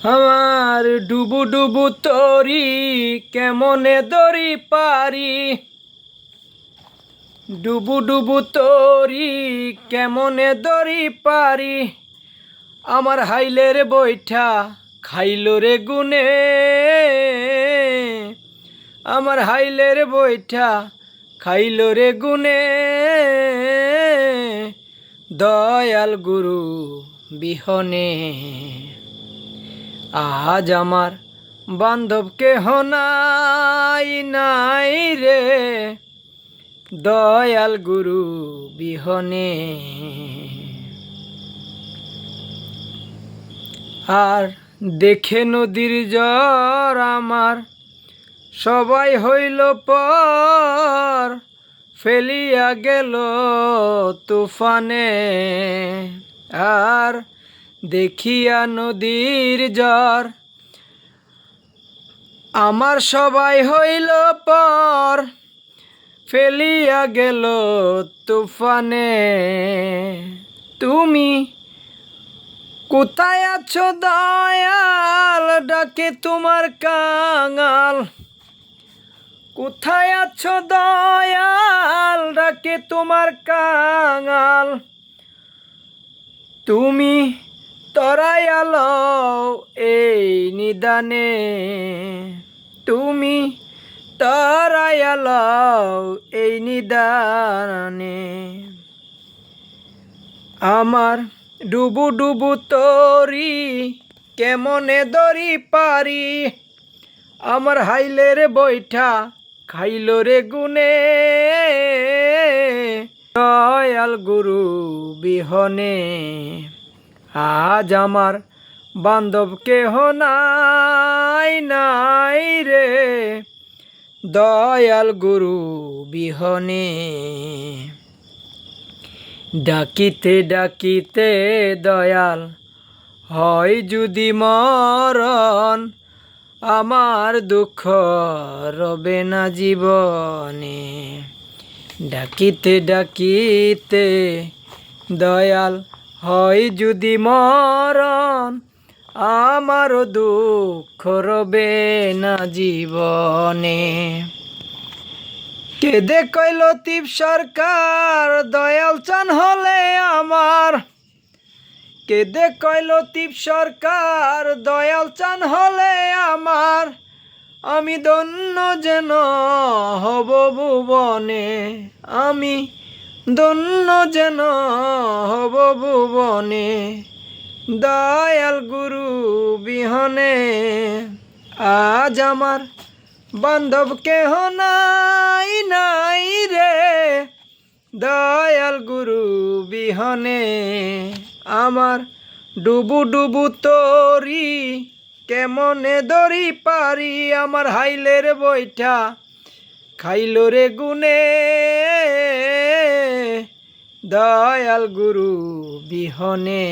আমার ডুবু ডুবু তরি কেমনে দরি পারি, ডুবু ডুবু তরি কেমনে দরি পারি। আমার হাইলের বৈঠা খাইলো রে গুনে, আমার হাইলের বৈঠা খাইলো রে গুনে। দয়াল গুরু বিহনে আজ আমার বান্ধব কেহ নাই নাই রে, দয়াল গুরু বিহনে। আর দেখে নদীর জ্বর আমার সবাই হইল পর, ফেলিয়া গেল তুফানে। আর দেখিয়া নদীর জ্বর আমার সবাই হইল পর, ফেলিয়া গেল তুফানে। তুমি কোথায় আছো দয়াল, ডাকে তোমার কাঙাল। কোথায় আছো দয়াল, ডাকে তোমার কাঙাল। তুমি তরাইয়া লও এই নিদানে, তুমি তরাইয়া লও এই নিদানে। আমার ডুবু ডুবু তরি কেমনে দরি পারি, আমার হাইলের বৈঠা খাইলো রে গুনে। দয়াল গুরু বিহনে আজ আমার বান্ধব কেহ নাই নাই রে, দয়াল গুরু বিহনে। ডাকিতে ডাকিতে দয়াল হয় যদি মরণ, আমার দুঃখ রবে না জীবনে। ডাকিতে ডাকিতে দয়াল হয় যদি মরণ, আমার দুঃখ রবে না জীবনে। কেদে কই লতিফ সরকার দয়াল চান হলে আমার, কেদে কই লতিফ সরকার দয়াল চান হলে আমার। আমি ধন্য যেন হব ভুবনে, আমি ধন্য যেন হব ভুবনে। দয়াল গুরু বিহনে আজ আমার বান্ধব কেহ নাই নাই রে, দয়াল গুরু বিহনে। আমার ডুবু ডুবু তরি কেমনে দরি পারি, আমার হাইলের বৈঠা খাইলো রে গুনে। দয়াল গুরু বিহনে।